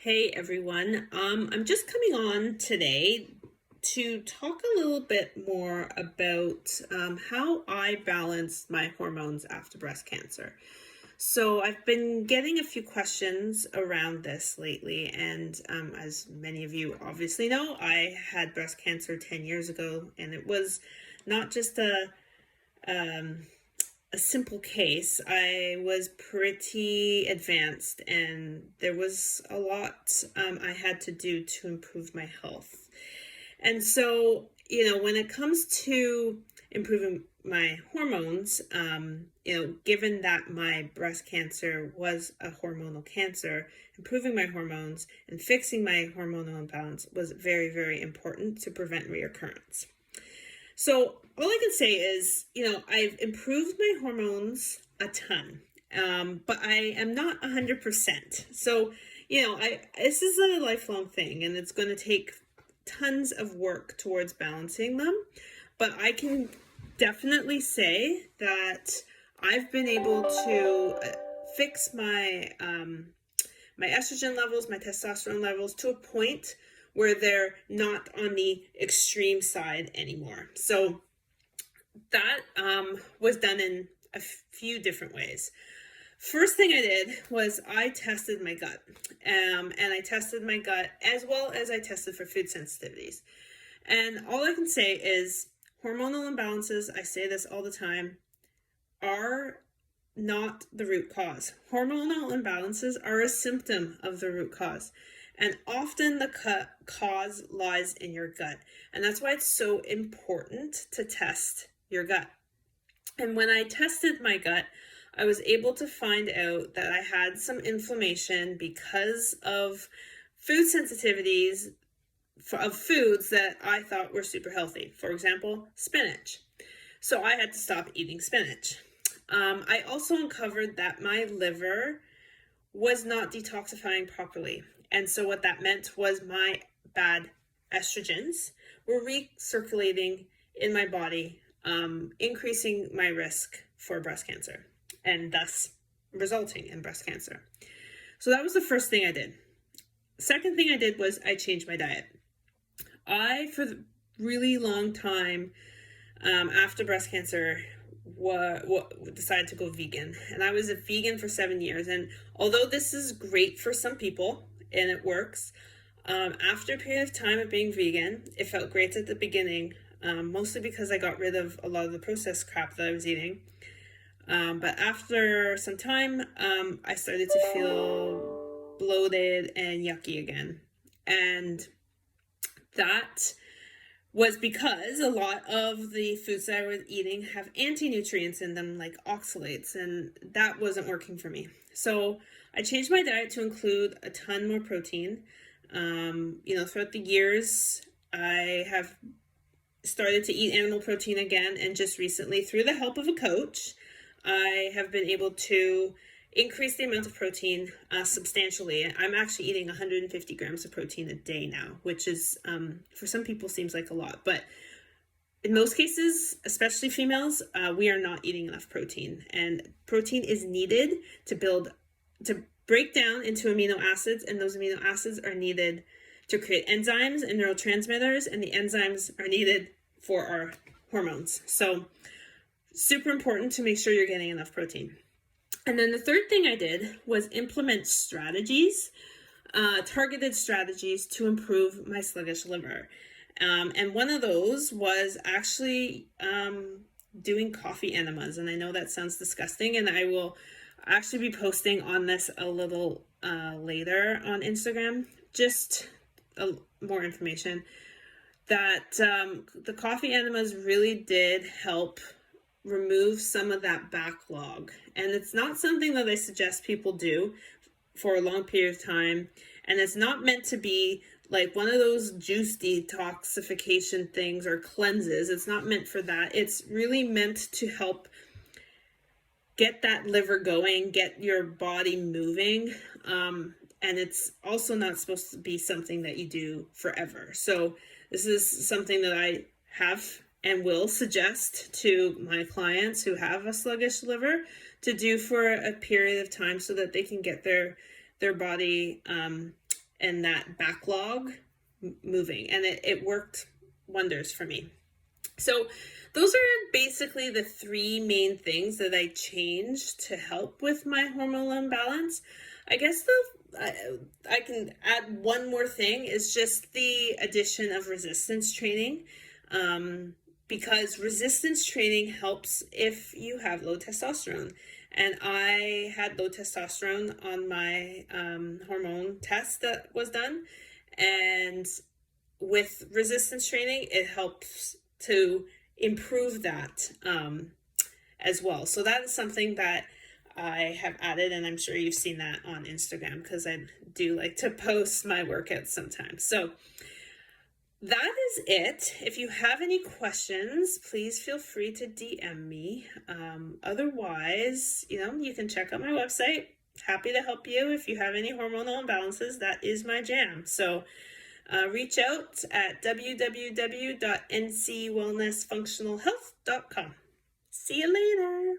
Hey everyone, I'm just coming on today to talk a little bit more about how I balance my hormones after breast cancer. So I've been getting a few questions around this lately, and as many of you obviously know, I had breast cancer 10 years ago, and it was not just um, a simple case. I was pretty advanced, and there was a lot I had to do to improve my health. And so, when it comes to improving my hormones, given that my breast cancer was a hormonal cancer, improving my hormones and fixing my hormonal imbalance was very, very important to prevent reoccurrence. So all I can say is, I've improved my hormones a ton, but I am not 100%. So, this is a lifelong thing, and it's going to take tons of work towards balancing them. But I can definitely say that I've been able to fix my estrogen levels, my testosterone levels to a point where they're not on the extreme side anymore. So that was done in a few different ways. First thing I did was I tested my gut, and I tested my gut as well as I tested for food sensitivities. And all I can say is hormonal imbalances, I say this all the time, are not the root cause. Hormonal imbalances are a symptom of the root cause. And often the cause lies in your gut. And that's why it's so important to test your gut. And when I tested my gut, I was able to find out that I had some inflammation because of food sensitivities of foods that I thought were super healthy. For example, spinach. So I had to stop eating spinach. I also uncovered that my liver was not detoxifying properly. And so what that meant was my bad estrogens were recirculating in my body, increasing my risk for breast cancer and thus resulting in breast cancer. So that was the first thing I did. Second thing I did was I changed my diet. For a really long time after breast cancer, decided to go vegan, and I was a vegan for 7 years. And although this is great for some people and it works, after a period of time of being vegan, it felt great at the beginning, mostly because I got rid of a lot of the processed crap that I was eating. But after some time, I started to feel bloated and yucky again, and that was because a lot of the foods that I was eating have anti-nutrients in them, like oxalates, and that wasn't working for me. So I changed my diet to include a ton more protein. Throughout the years, I have started to eat animal protein again, and just recently, through the help of a coach, I have been able to increase the amount of protein substantially. I'm actually eating 150 grams of protein a day now, which is, for some people, seems like a lot. But in most cases, especially females, we are not eating enough protein. And protein is needed to break down into amino acids, and those amino acids are needed to create enzymes and neurotransmitters, and the enzymes are needed for our hormones. So super important to make sure you're getting enough protein. And then the third thing I did was implement strategies, targeted strategies to improve my sluggish liver. And one of those was actually doing coffee enemas. And I know that sounds disgusting, and I will actually be posting on this a little later on Instagram, just more information, that the coffee enemas really did help remove some of that backlog. And it's not something that I suggest people do for a long period of time. And it's not meant to be like one of those juice detoxification things or cleanses. It's not meant for that. It's really meant to help get that liver going, get your body moving. And it's also not supposed to be something that you do forever. So this is something that I have and will suggest to my clients who have a sluggish liver to do for a period of time so that they can get their body that backlog moving, and it worked wonders for me. So those are basically the three main things that I changed to help with my hormonal imbalance. I guess I can add one more thing, is just the addition of resistance training. Because resistance training helps if you have low testosterone. And I had low testosterone on my hormone test that was done. And with resistance training, it helps to improve that as well. So that is something that I have added, and I'm sure you've seen that on Instagram, because I do like to post my workouts sometimes. So that is it. If you have any questions, please feel free to DM me. Otherwise, you can check out my website. Happy to help you if you have any hormonal imbalances. That is my jam. So reach out at www.ncwellnessfunctionalhealth.com. See you later.